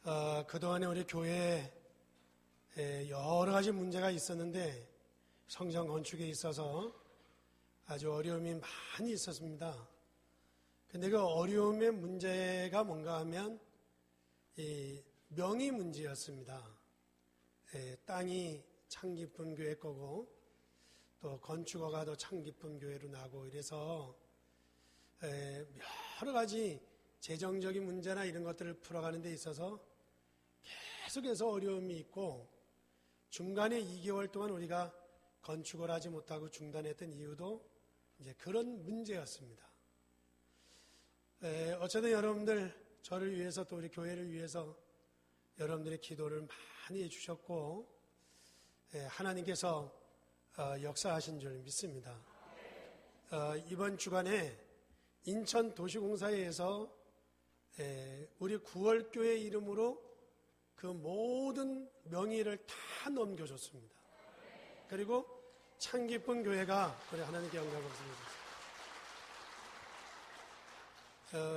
그동안에 우리 교회에 여러 가지 문제가 있었는데 성전 건축에 있어서 아주 어려움이 많이 있었습니다. 근데 그 어려움의 문제가 뭔가 하면 이 명의 문제였습니다. 땅이 참 깊은 교회 거고 또 건축허가 도 참 깊은 교회로 나고 이래서 여러 가지 재정적인 문제나 이런 것들을 풀어가는 데 있어서 계속해서 어려움이 있고 중간에 2개월 동안 우리가 건축을 하지 못하고 중단했던 이유도 이제 그런 문제였습니다. 어쨌든 여러분들 저를 위해서 또 우리 교회를 위해서 여러분들의 기도를 많이 해주셨고 하나님께서 역사하신 줄 믿습니다. 이번 주간에 인천도시공사에서 우리 구월교회 이름으로 그 모든 명의를 다 넘겨줬습니다. 그리고 참 깊은 교회가 우리 하나님께 영광을 드립니다.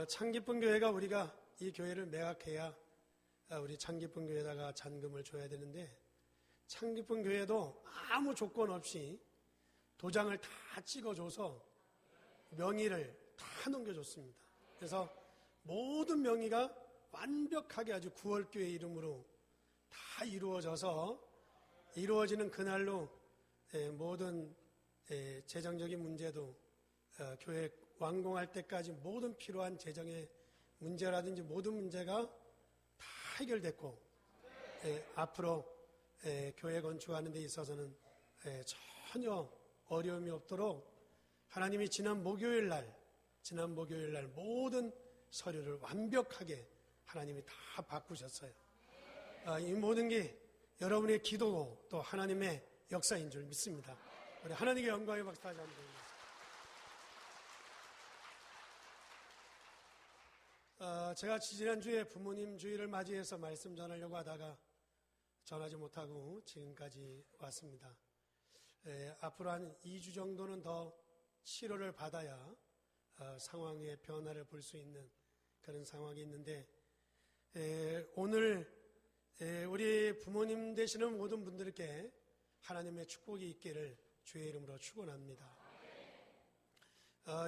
참 깊은 교회가 우리가 이 교회를 매각해야 우리 참 깊은 교회에다가 잔금을 줘야 되는데 참 깊은 교회도 아무 조건 없이 도장을 다 찍어줘서 명의를 다 넘겨줬습니다. 그래서 모든 명의가 완벽하게 아주 구월교회 이름으로 다 이루어져서 이루어지는 그날로 모든 재정적인 문제도 교회 완공할 때까지 모든 필요한 재정의 문제라든지 모든 문제가 다 해결됐고 앞으로 교회 건축하는 데 있어서는 전혀 어려움이 없도록 하나님이 지난 목요일 날 모든 서류를 완벽하게 하나님이 다 바꾸셨어요. 이 모든 게 여러분의 기도고 또 하나님의 역사인 줄 믿습니다. 우리 하나님께 영광의 박수 다시 한번 드립니다. 제가 지난주에 부모님 주일을 맞이해서 말씀 전하려고 하다가 전하지 못하고 지금까지 왔습니다. 앞으로 한 2주 정도는 더 치료를 받아야 상황의 변화를 볼 수 있는 그런 상황이 있는데 오늘 우리 부모님 되시는 모든 분들께 하나님의 축복이 있기를 주의 이름으로 축원합니다.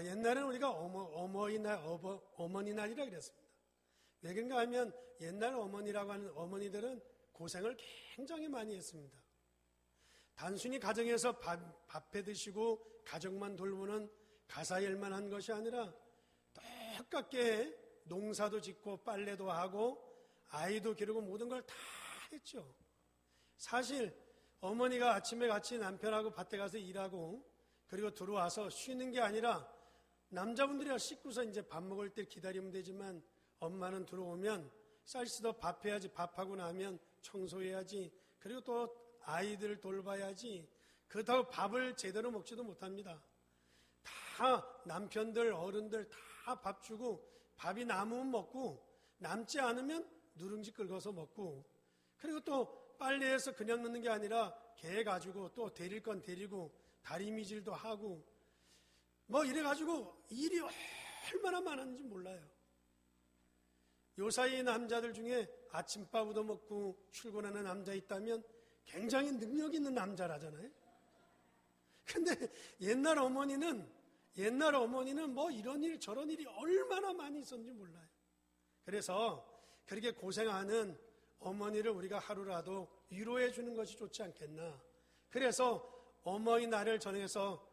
옛날에는 우리가 어머니날이라 그랬습니다. 왜 그런가 하면 옛날 어머니라고 하는 어머니들은 고생을 굉장히 많이 했습니다. 단순히 가정에서 밥 해드시고 가정만 돌보는 가사일만 한 것이 아니라 똑같게 농사도 짓고 빨래도 하고 아이도 기르고 모든 걸 다 했죠. 사실 어머니가 아침에 같이 남편하고 밭에 가서 일하고 그리고 들어와서 쉬는 게 아니라 남자분들이야 씻고서 이제 밥 먹을 때 기다리면 되지만 엄마는 들어오면 쌀 씻어 밥 해야지, 밥하고 나면 청소해야지, 그리고 또 아이들을 돌봐야지. 그렇다고 밥을 제대로 먹지도 못합니다. 다 남편들, 어른들 다 밥 주고 밥이 남으면 먹고 남지 않으면 누룽지 긁어서 먹고 그리고 또 빨래해서 그냥 넣는 게 아니라 개 가지고 또 데릴 건 데리고 다리미질도 하고 뭐 이래가지고 일이 얼마나 많았는지 몰라요. 요사이 남자들 중에 아침밥 얻어먹고 출근하는 남자 있다면 굉장히 능력 있는 남자라잖아요. 근데 옛날 어머니는 뭐 이런 일 저런 일이 얼마나 많이 있었는지 몰라요. 그래서 그렇게 고생하는 어머니를 우리가 하루라도 위로해 주는 것이 좋지 않겠나. 그래서 어머니날을 정해서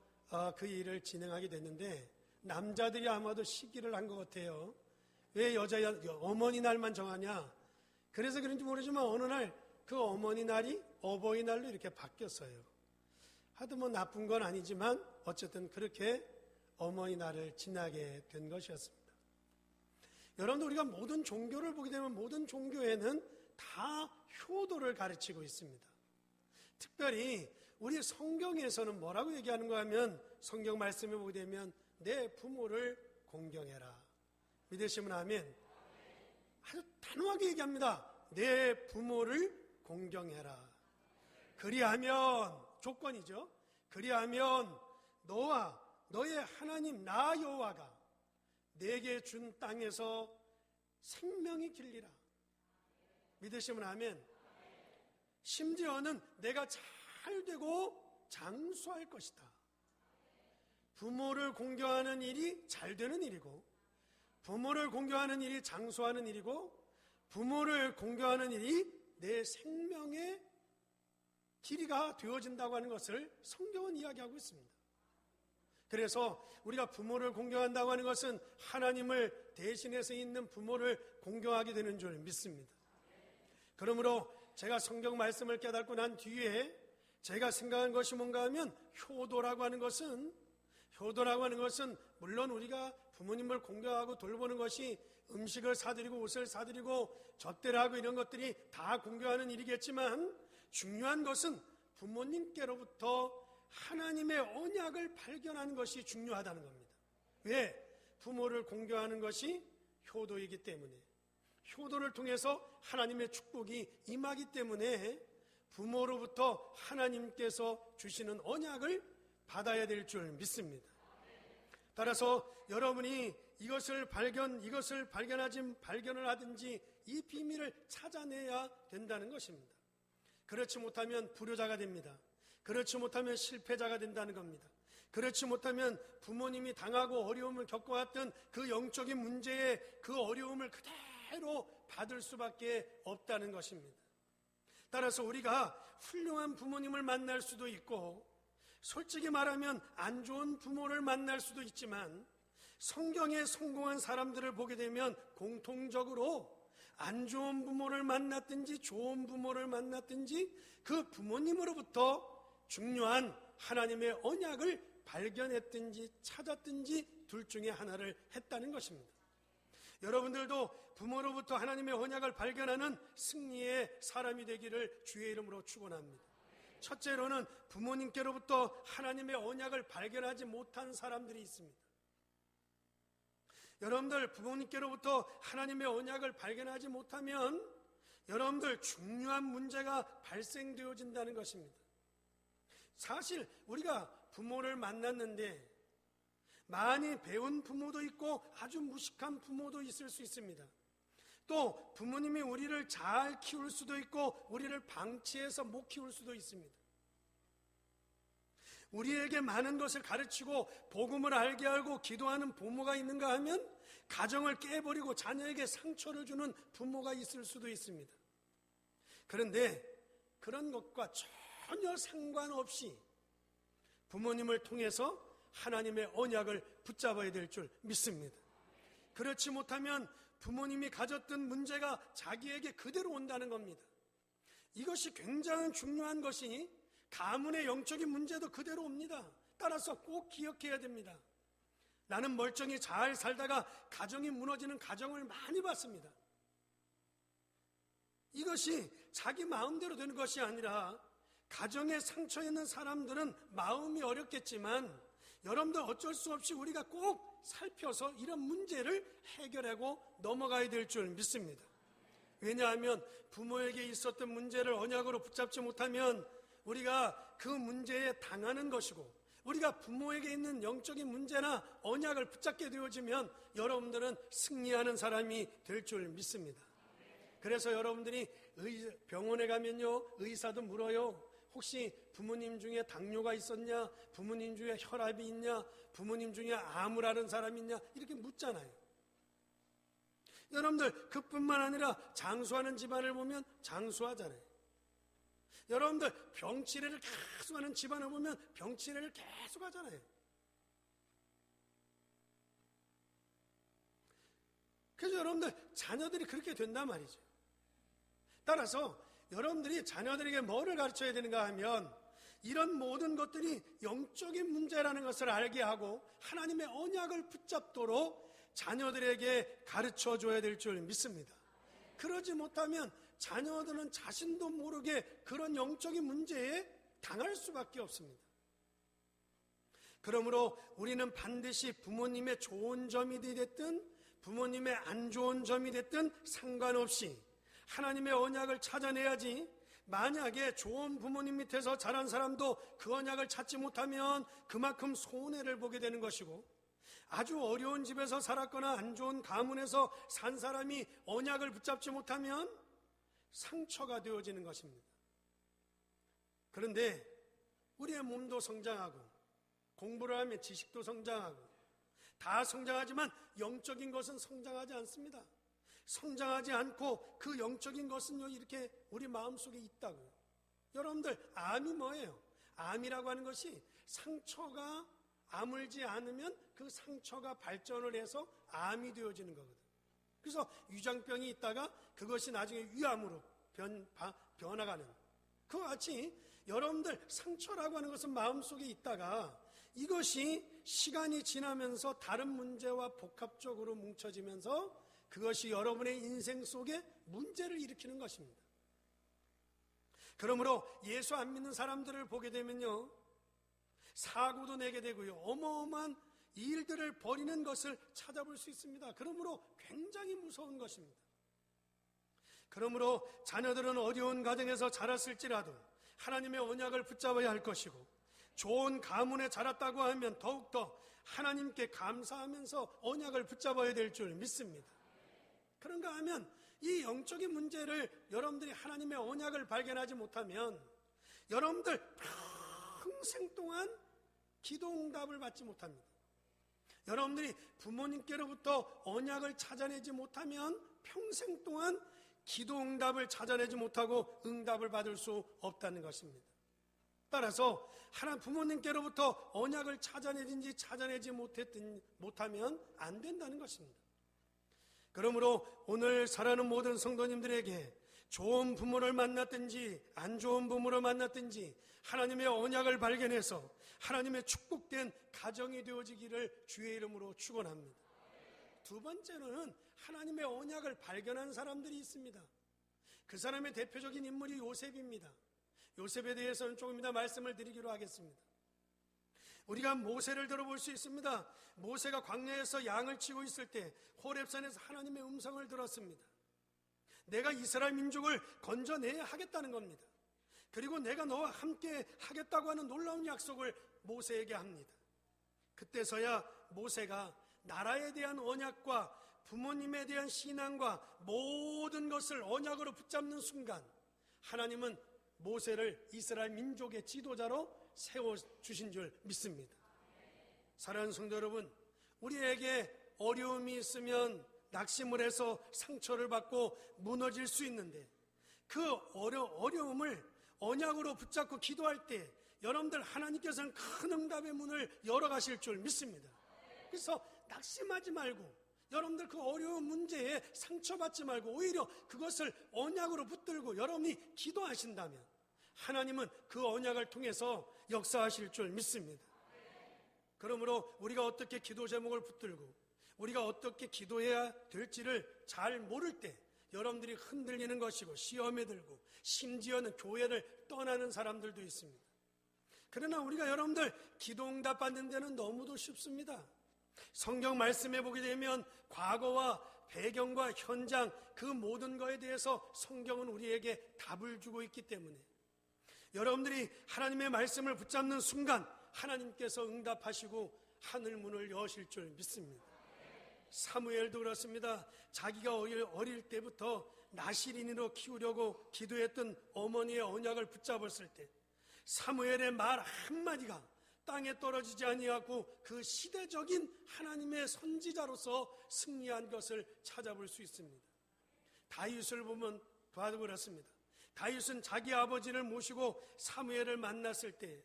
그 일을 진행하게 됐는데 남자들이 아마도 시기를 한 것 같아요. 왜 어머니날만 정하냐. 그래서 그런지 모르지만 어느 날 그 어머니날이 어버이날로 이렇게 바뀌었어요. 하도 뭐 나쁜 건 아니지만 어쨌든 그렇게 어머니날을 지나게 된 것이었습니다. 여러분들 우리가 모든 종교를 보게 되면 모든 종교에는 다 효도를 가르치고 있습니다. 특별히 우리 성경에서는 뭐라고 얘기하는가 하면 성경 말씀에 보게 되면 내 부모를 공경해라. 믿으시면 아멘. 아주 단호하게 얘기합니다. 내 부모를 공경해라. 그리하면 조건이죠. 그리하면 너와 너의 하나님 나 여호와가 내게 준 땅에서 생명이 길리라. 믿으시면 아멘. 심지어는 내가 잘 되고 장수할 것이다. 부모를 공경하는 일이 잘 되는 일이고, 부모를 공경하는 일이 장수하는 일이고, 부모를 공경하는 일이 내 생명의 길이가 되어진다고 하는 것을 성경은 이야기하고 있습니다. 그래서 우리가 부모를 공경한다고 하는 것은 하나님을 대신해서 있는 부모를 공경하게 되는 줄 믿습니다. 그러므로 제가 성경 말씀을 깨닫고 난 뒤에 제가 생각한 것이 뭔가 하면 효도라고 하는 것은 물론 우리가 부모님을 공경하고 돌보는 것이 음식을 사드리고 옷을 사드리고 젖대를 하고 이런 것들이 다 공경하는 일이겠지만, 중요한 것은 부모님께로부터 하나님의 언약을 발견하는 것이 중요하다는 겁니다. 왜? 부모를 공경하는 것이 효도이기 때문에, 효도를 통해서 하나님의 축복이 임하기 때문에 부모로부터 하나님께서 주시는 언약을 받아야 될 줄 믿습니다. 따라서 여러분이 이것을 발견을 하든지 이 비밀을 찾아내야 된다는 것입니다. 그렇지 못하면 불효자가 됩니다. 그렇지 못하면 실패자가 된다는 겁니다. 그렇지 못하면 부모님이 당하고 어려움을 겪어왔던 그 영적인 문제의 그 어려움을 그대로 받을 수밖에 없다는 것입니다. 따라서 우리가 훌륭한 부모님을 만날 수도 있고, 솔직히 말하면 안 좋은 부모를 만날 수도 있지만, 성경에 성공한 사람들을 보게 되면 공통적으로 안 좋은 부모를 만났든지 좋은 부모를 만났든지 그 부모님으로부터 중요한 하나님의 언약을 발견했든지 찾았든지 둘 중에 하나를 했다는 것입니다. 여러분들도 부모로부터 하나님의 언약을 발견하는 승리의 사람이 되기를 주의 이름으로 축원합니다. 첫째로는 부모님께로부터 하나님의 언약을 발견하지 못한 사람들이 있습니다. 여러분들 부모님께로부터 하나님의 언약을 발견하지 못하면 여러분들 중요한 문제가 발생되어진다는 것입니다. 사실 우리가 부모를 만났는데 많이 배운 부모도 있고 아주 무식한 부모도 있을 수 있습니다. 또 부모님이 우리를 잘 키울 수도 있고 우리를 방치해서 못 키울 수도 있습니다. 우리에게 많은 것을 가르치고 복음을 알게 하고 기도하는 부모가 있는가 하면 가정을 깨버리고 자녀에게 상처를 주는 부모가 있을 수도 있습니다. 그런데 그런 것과 전혀 상관없이 부모님을 통해서 하나님의 언약을 붙잡아야 될 줄 믿습니다. 그렇지 못하면 부모님이 가졌던 문제가 자기에게 그대로 온다는 겁니다. 이것이 굉장히 중요한 것이 가문의 영적인 문제도 그대로 옵니다. 따라서 꼭 기억해야 됩니다. 나는 멀쩡히 잘 살다가 가정이 무너지는 가정을 많이 봤습니다. 이것이 자기 마음대로 되는 것이 아니라 가정에 상처 있는 사람들은 마음이 어렵겠지만 여러분들 어쩔 수 없이 우리가 꼭 살펴서 이런 문제를 해결하고 넘어가야 될 줄 믿습니다. 왜냐하면 부모에게 있었던 문제를 언약으로 붙잡지 못하면 우리가 그 문제에 당하는 것이고, 우리가 부모에게 있는 영적인 문제나 언약을 붙잡게 되어지면 여러분들은 승리하는 사람이 될 줄 믿습니다. 그래서 여러분들이 병원에 가면요, 의사도 물어요. 혹시 부모님 중에 당뇨가 있었냐? 부모님 중에 혈압이 있냐? 부모님 중에 암을 앓은 사람이 있냐? 이렇게 묻잖아요. 여러분들 그뿐만 아니라 장수하는 집안을 보면 장수하잖아요. 여러분들 병치레를 계속 하는 집안을 보면 병치레를 계속 하잖아요. 그래서 여러분들 자녀들이 그렇게 된단 말이죠. 따라서 여러분들이 자녀들에게 뭐를 가르쳐야 되는가 하면 이런 모든 것들이 영적인 문제라는 것을 알게 하고 하나님의 언약을 붙잡도록 자녀들에게 가르쳐 줘야 될 줄 믿습니다. 그러지 못하면 자녀들은 자신도 모르게 그런 영적인 문제에 당할 수밖에 없습니다. 그러므로 우리는 반드시 부모님의 좋은 점이 됐든 부모님의 안 좋은 점이 됐든 상관없이 하나님의 언약을 찾아내야지, 만약에 좋은 부모님 밑에서 자란 사람도 그 언약을 찾지 못하면 그만큼 손해를 보게 되는 것이고, 아주 어려운 집에서 살았거나 안 좋은 가문에서 산 사람이 언약을 붙잡지 못하면 상처가 되어지는 것입니다. 그런데 우리의 몸도 성장하고 공부를 하면 지식도 성장하고 다 성장하지만 영적인 것은 성장하지 않습니다. 성장하지 않고 그 영적인 것은요, 이렇게 우리 마음속에 있다고요. 여러분들, 암이 뭐예요? 암이라고 하는 것이 상처가 아물지 않으면 그 상처가 발전을 해서 암이 되어지는 거거든요. 그래서 위장병이 있다가 그것이 나중에 위암으로 변화가는, 그와 같이 여러분들 상처라고 하는 것은 마음속에 있다가 이것이 시간이 지나면서 다른 문제와 복합적으로 뭉쳐지면서 그것이 여러분의 인생 속에 문제를 일으키는 것입니다. 그러므로 예수 안 믿는 사람들을 보게 되면요, 사고도 내게 되고요, 어마어마한 일들을 벌이는 것을 찾아볼 수 있습니다. 그러므로 굉장히 무서운 것입니다. 그러므로 자녀들은 어려운 가정에서 자랐을지라도 하나님의 언약을 붙잡아야 할 것이고, 좋은 가문에 자랐다고 하면 더욱더 하나님께 감사하면서 언약을 붙잡아야 될 줄 믿습니다. 그런가 하면 이 영적인 문제를 여러분들이 하나님의 언약을 발견하지 못하면 여러분들 평생 동안 기도응답을 받지 못합니다. 여러분들이 부모님께로부터 언약을 찾아내지 못하면 평생 동안 기도응답을 찾아내지 못하고 응답을 받을 수 없다는 것입니다. 따라서 부모님께로부터 언약을 찾아내든지 찾아내지 못하면 안 된다는 것입니다. 그러므로 오늘 살아가는 모든 성도님들에게 좋은 부모를 만났든지 안 좋은 부모를 만났든지 하나님의 언약을 발견해서 하나님의 축복된 가정이 되어지기를 주의 이름으로 축원합니다. 두 번째로는 하나님의 언약을 발견한 사람들이 있습니다. 그 사람의 대표적인 인물이 요셉입니다. 요셉에 대해서는 조금 이따 말씀을 드리기로 하겠습니다. 우리가 모세를 들어볼 수 있습니다. 모세가 광야에서 양을 치고 있을 때 호렙산에서 하나님의 음성을 들었습니다. 내가 이스라엘 민족을 건져내야 하겠다는 겁니다. 그리고 내가 너와 함께 하겠다고 하는 놀라운 약속을 모세에게 합니다. 그때서야 모세가 나라에 대한 언약과 부모님에 대한 신앙과 모든 것을 언약으로 붙잡는 순간 하나님은 모세를 이스라엘 민족의 지도자로 세워주신 줄 믿습니다. 사랑하는 성도 여러분, 우리에게 어려움이 있으면 낙심을 해서 상처를 받고 무너질 수 있는데 그 어려움을 언약으로 붙잡고 기도할 때 여러분들 하나님께서는 큰 응답의 문을 열어가실 줄 믿습니다. 그래서 낙심하지 말고 여러분들 그 어려운 문제에 상처받지 말고 오히려 그것을 언약으로 붙들고 여러분이 기도하신다면 하나님은 그 언약을 통해서 역사하실 줄 믿습니다. 그러므로 우리가 어떻게 기도 제목을 붙들고 우리가 어떻게 기도해야 될지를 잘 모를 때 여러분들이 흔들리는 것이고 시험에 들고 심지어는 교회를 떠나는 사람들도 있습니다. 그러나 우리가 여러분들 기도 응답 받는 데는 너무도 쉽습니다. 성경 말씀해 보게 되면 과거와 배경과 현장 그 모든 것에 대해서 성경은 우리에게 답을 주고 있기 때문에 여러분들이 하나님의 말씀을 붙잡는 순간 하나님께서 응답하시고 하늘 문을 여실 줄 믿습니다. 사무엘도 그렇습니다. 자기가 어릴 때부터 나실인으로 키우려고 기도했던 어머니의 언약을 붙잡았을 때 사무엘의 말 한마디가 땅에 떨어지지 아니하고 그 시대적인 하나님의 선지자로서 승리한 것을 찾아볼 수 있습니다. 다윗을 보면 봐도 그렇습니다. 다윗은 자기 아버지를 모시고 사무엘을 만났을 때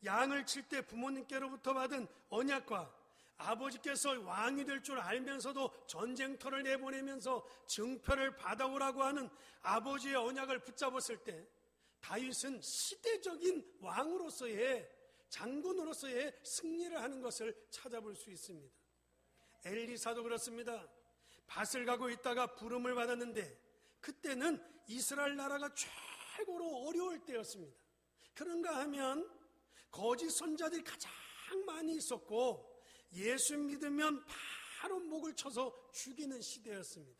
양을 칠 때 부모님께로부터 받은 언약과 아버지께서 왕이 될 줄 알면서도 전쟁터를 내보내면서 증표를 받아오라고 하는 아버지의 언약을 붙잡았을 때 다윗은 시대적인 왕으로서의 장군으로서의 승리를 하는 것을 찾아볼 수 있습니다. 엘리사도 그렇습니다. 밭을 가고 있다가 부름을 받았는데 그때는 이스라엘 나라가 최고로 어려울 때였습니다. 그런가 하면 거짓 선자들이 가장 많이 있었고 예수 믿으면 바로 목을 쳐서 죽이는 시대였습니다.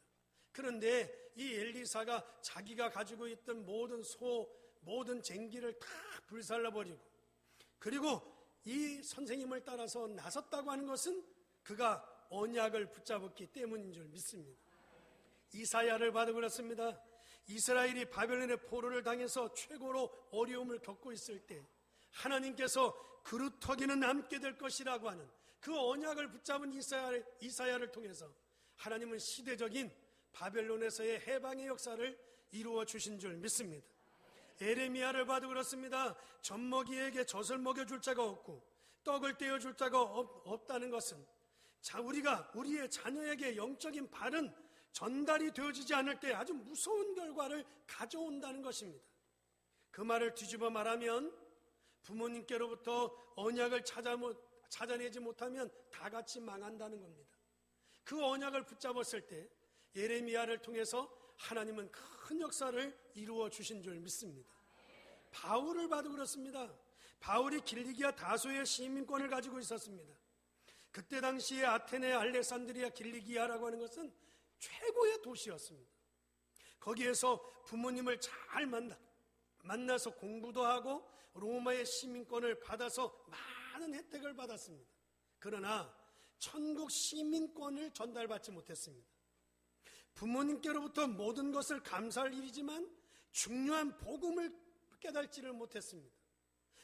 그런데 이 엘리사가 자기가 가지고 있던 모든 쟁기를 다 불살라버리고 그리고 이 선생님을 따라서 나섰다고 하는 것은 그가 언약을 붙잡았기 때문인 줄 믿습니다. 이사야를 봐도 그렇습니다. 이스라엘이 바벨론의 포로를 당해서 최고로 어려움을 겪고 있을 때 하나님께서 그루터기는 남게 될 것이라고 하는 그 언약을 붙잡은 이사야를 통해서 하나님은 시대적인 바벨론에서의 해방의 역사를 이루어 주신 줄 믿습니다. 에레미야를 봐도 그렇습니다. 젖먹이에게 젖을 먹여줄 자가 없고 떡을 떼어줄 자가 없다는 것은 우리가 우리의 자녀에게 영적인 바른 전달이 되어지지 않을 때 아주 무서운 결과를 가져온다는 것입니다. 그 말을 뒤집어 말하면 부모님께로부터 언약을 찾아내지 못하면 다 같이 망한다는 겁니다. 그 언약을 붙잡았을 때 예레미야를 통해서 하나님은 큰 역사를 이루어 주신 줄 믿습니다. 바울을 봐도 그렇습니다. 바울이 길리기아 다소의 시민권을 가지고 있었습니다. 그때 당시에 아테네, 알렉산드리아, 길리기아라고 하는 것은 최고의 도시였습니다. 거기에서 부모님을 잘 만나서 공부도 하고 로마의 시민권을 받아서 많은 혜택을 받았습니다. 그러나 천국 시민권을 전달받지 못했습니다. 부모님께로부터 모든 것을 감사할 일이지만 중요한 복음을 깨닫지를 못했습니다.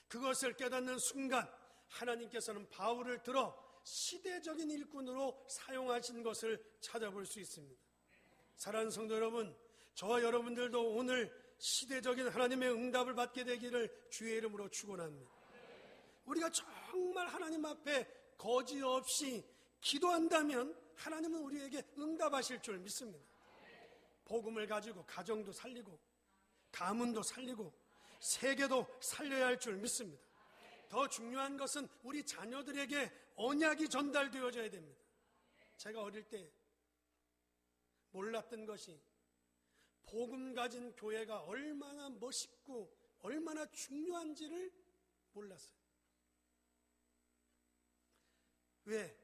그것을 깨닫는 순간 하나님께서는 바울을 들어 시대적인 일꾼으로 사용하신 것을 찾아볼 수 있습니다. 사랑하는 성도 여러분, 저와 여러분들도 오늘 시대적인 하나님의 응답을 받게 되기를 주의 이름으로 축원합니다. 우리가 정말 하나님 앞에 거지없이 기도한다면 하나님은 우리에게 응답하실 줄 믿습니다. 복음을 가지고 가정도 살리고 가문도 살리고 세계도 살려야 할 줄 믿습니다. 더 중요한 것은 우리 자녀들에게 언약이 전달되어져야 됩니다. 제가 어릴 때 몰랐던 것이 복음 가진 교회가 얼마나 멋있고 얼마나 중요한지를 몰랐어요. 왜?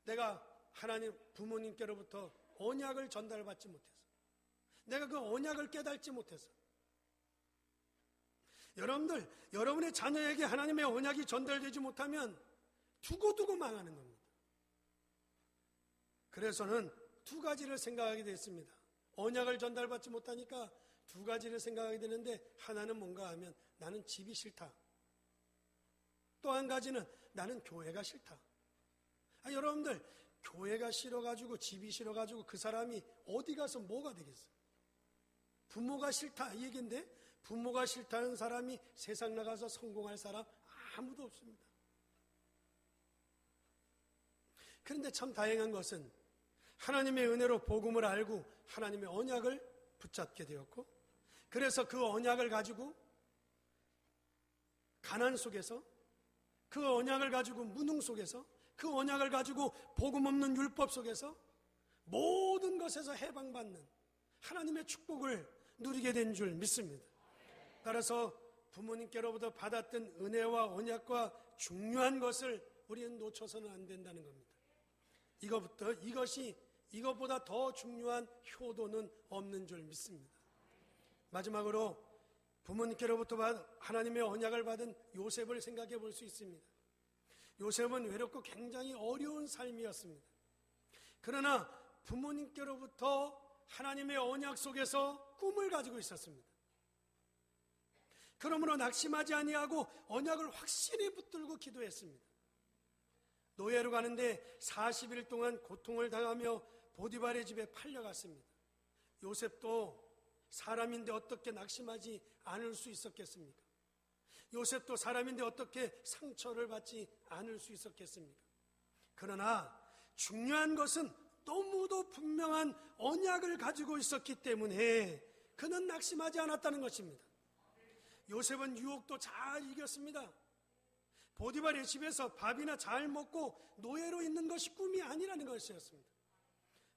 내가 하나님 부모님께로부터 언약을 전달받지 못해서, 내가 그 언약을 깨닫지 못해서. 여러분들, 여러분의 자녀에게 하나님의 언약이 전달되지 못하면 두고두고 망하는 겁니다. 그래서는 두 가지를 생각하게 됐습니다. 언약을 전달받지 못하니까 두 가지를 생각하게 되는데, 하나는 뭔가 하면 나는 집이 싫다. 또 한 가지는 나는 교회가 싫다. 여러분들, 교회가 싫어가지고 집이 싫어가지고 그 사람이 어디 가서 뭐가 되겠어요? 부모가 싫다 이 얘기인데, 부모가 싫다는 사람이 세상 나가서 성공할 사람 아무도 없습니다. 그런데 참 다행한 것은 하나님의 은혜로 복음을 알고 하나님의 언약을 붙잡게 되었고, 그래서 그 언약을 가지고 가난 속에서, 그 언약을 가지고 무능 속에서, 그 언약을 가지고 복음 없는 율법 속에서 모든 것에서 해방받는 하나님의 축복을 누리게 된 줄 믿습니다. 따라서 부모님께로부터 받았던 은혜와 언약과 중요한 것을 우리는 놓쳐서는 안 된다는 겁니다. 이것보다 더 중요한 효도는 없는 줄 믿습니다. 마지막으로 부모님께로부터 하나님의 언약을 받은 요셉을 생각해 볼 수 있습니다. 요셉은 외롭고 굉장히 어려운 삶이었습니다. 그러나 부모님께로부터 하나님의 언약 속에서 꿈을 가지고 있었습니다. 그러므로 낙심하지 아니하고 언약을 확실히 붙들고 기도했습니다. 노예로 가는데 40일 동안 고통을 당하며 보디발의 집에 팔려갔습니다. 요셉도 사람인데 어떻게 낙심하지 않을 수 있었겠습니까? 요셉도 사람인데 어떻게 상처를 받지 않을 수 있었겠습니까? 그러나 중요한 것은 너무도 분명한 언약을 가지고 있었기 때문에 그는 낙심하지 않았다는 것입니다. 요셉은 유혹도 잘 이겼습니다. 보디발의 집에서 밥이나 잘 먹고 노예로 있는 것이 꿈이 아니라는 것이었습니다.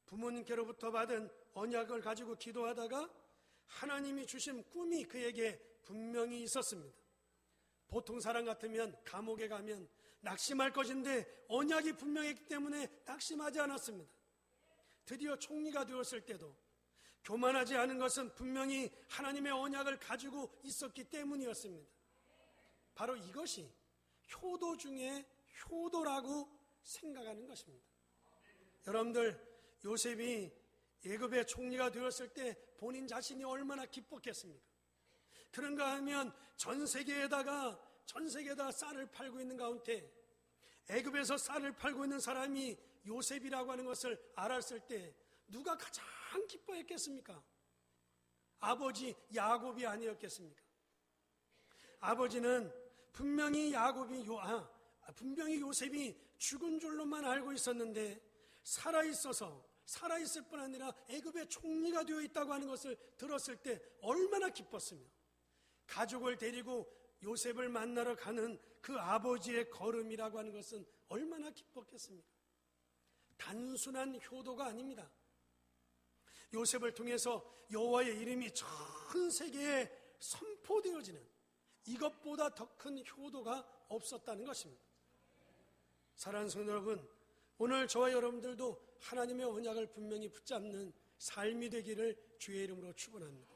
부모님께로부터 받은 언약을 가지고 기도하다가 하나님이 주신 꿈이 그에게 분명히 있었습니다. 보통 사람 같으면 감옥에 가면 낙심할 것인데 언약이 분명했기 때문에 낙심하지 않았습니다. 드디어 총리가 되었을 때도 교만하지 않은 것은 분명히 하나님의 언약을 가지고 있었기 때문이었습니다. 바로 이것이 효도 중에 효도라고 생각하는 것입니다. 여러분들, 요셉이 애굽의 총리가 되었을 때 본인 자신이 얼마나 기뻤겠습니까? 그런가 하면 전 세계에다가 쌀을 팔고 있는 가운데 애굽에서 쌀을 팔고 있는 사람이 요셉이라고 하는 것을 알았을 때 누가 가장 기뻐했겠습니까? 아버지 야곱이 아니었겠습니까? 아버지는 분명히 요셉이 죽은 줄로만 알고 있었는데 살아있을 뿐 아니라 애굽의 총리가 되어 있다고 하는 것을 들었을 때 얼마나 기뻤으며, 가족을 데리고 요셉을 만나러 가는 그 아버지의 걸음이라고 하는 것은 얼마나 기뻤겠습니까? 단순한 효도가 아닙니다. 요셉을 통해서 여호와의 이름이 전 세계에 선포되어지는 이것보다 더 큰 효도가 없었다는 것입니다. 사랑하는 성도 여러분, 오늘 저와 여러분들도 하나님의 언약을 분명히 붙잡는 삶이 되기를 주의 이름으로 축원합니다.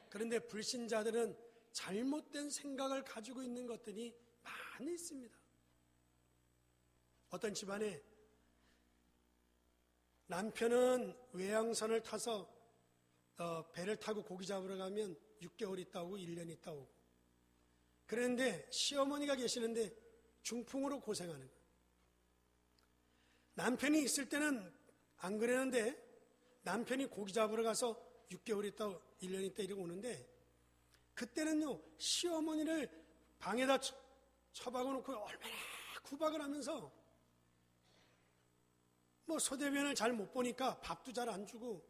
그런데 불신자들은 잘못된 생각을 가지고 있는 것들이 많이 있습니다. 어떤 집안에 남편은 외양선을 타서 배를 타고 고기 잡으러 가면 6개월 있다 오고 1년 있다 오고, 그런데 시어머니가 계시는데 중풍으로 고생하는 거예요. 남편이 있을 때는 안 그랬는데 남편이 고기 잡으러 가서 6개월 있다 1년 있다 이러고 오는데, 그때는요 시어머니를 방에다 처박아 놓고 얼마나 구박을 하면서 소대변을 잘 못 보니까 밥도 잘 안 주고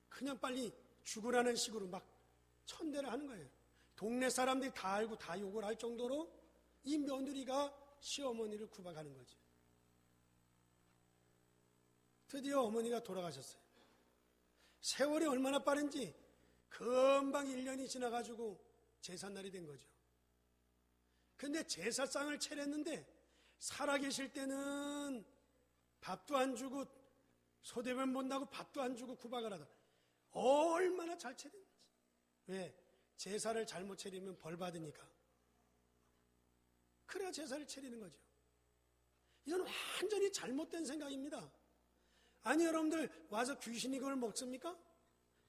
그냥 빨리 죽으라는 식으로 막 천대를 하는 거예요. 동네 사람들이 다 알고 다 욕을 할 정도로 이 며느리가 시어머니를 구박하는 거죠. 드디어 어머니가 돌아가셨어요. 세월이 얼마나 빠른지 금방 1년이 지나가지고 제삿날이 된 거죠. 근데 제사상을 차렸는데 살아계실 때는 밥도 안 주고 소대변 본다고 밥도 안 주고 구박을 하다. 얼마나 잘 차렸는지. 왜? 제사를 잘못 차리면 벌 받으니까. 그래야 제사를 차리는 거죠. 이건 완전히 잘못된 생각입니다. 아니, 여러분들 와서 귀신이 그걸 먹습니까?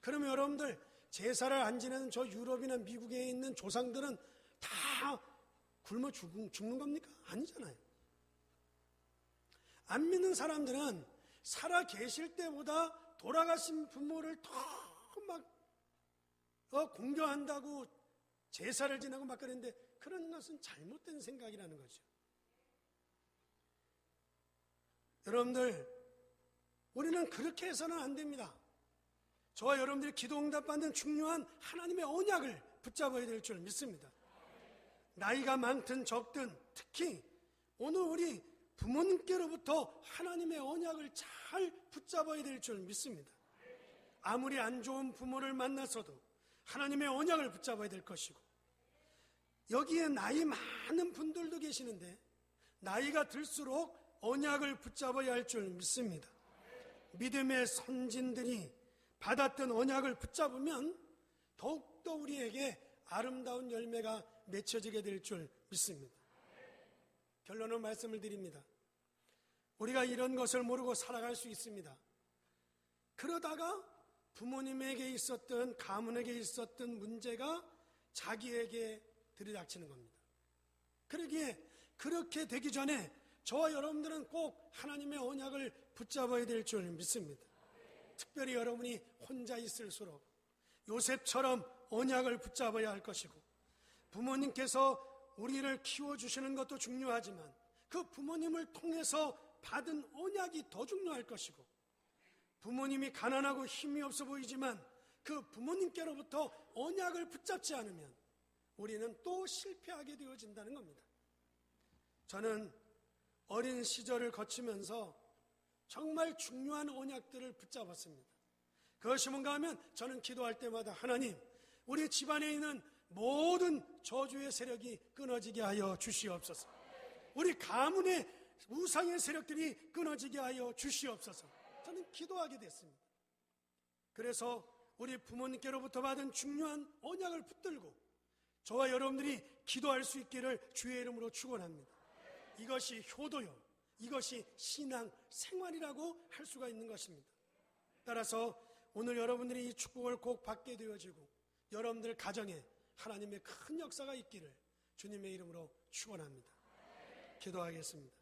그러면 여러분들 제사를 안 지내는 저 유럽이나 미국에 있는 조상들은 다 굶어 죽는 겁니까? 아니잖아요. 안 믿는 사람들은 살아 계실 때보다 돌아가신 부모를 더 막 공경한다고 제사를 지내고 막 그러는데, 그런 것은 잘못된 생각이라는 거죠. 여러분들, 우리는 그렇게 해서는 안 됩니다. 저와 여러분들이 기도 응답받는 중요한 하나님의 언약을 붙잡아야 될 줄 믿습니다. 나이가 많든 적든 특히 오늘 우리 부모님께로부터 하나님의 언약을 잘 붙잡아야 될 줄 믿습니다. 아무리 안 좋은 부모를 만났어도 하나님의 언약을 붙잡아야 될 것이고, 여기에 나이 많은 분들도 계시는데 나이가 들수록 언약을 붙잡아야 할 줄 믿습니다. 믿음의 선진들이 받았던 언약을 붙잡으면 더욱더 우리에게 아름다운 열매가 맺혀지게 될 줄 믿습니다. 결론을 말씀을 드립니다. 우리가 이런 것을 모르고 살아갈 수 있습니다. 그러다가 부모님에게 있었던, 가문에게 있었던 문제가 자기에게 들이닥치는 겁니다. 그러기에 그렇게 되기 전에 저와 여러분들은 꼭 하나님의 언약을 붙잡아야 될 줄 믿습니다. 특별히 여러분이 혼자 있을수록 요셉처럼 언약을 붙잡아야 할 것이고, 부모님께서 우리를 키워주시는 것도 중요하지만 그 부모님을 통해서 받은 언약이 더 중요할 것이고, 부모님이 가난하고 힘이 없어 보이지만 그 부모님께로부터 언약을 붙잡지 않으면 우리는 또 실패하게 되어진다는 겁니다. 저는 어린 시절을 거치면서 정말 중요한 언약들을 붙잡았습니다. 그것이 뭔가 하면 저는 기도할 때마다 하나님, 우리 집안에 있는 모든 저주의 세력이 끊어지게 하여 주시옵소서. 우리 가문의 우상의 세력들이 끊어지게 하여 주시옵소서. 저는 기도하게 됐습니다. 그래서 우리 부모님께로부터 받은 중요한 언약을 붙들고 저와 여러분들이 기도할 수 있기를 주의 이름으로 축원합니다. 이것이 효도요, 이것이 신앙 생활이라고 할 수가 있는 것입니다. 따라서 오늘 여러분들이 이 축복을 꼭 받게 되어지고 여러분들 가정에 하나님의 큰 역사가 있기를 주님의 이름으로 축원합니다. 기도하겠습니다.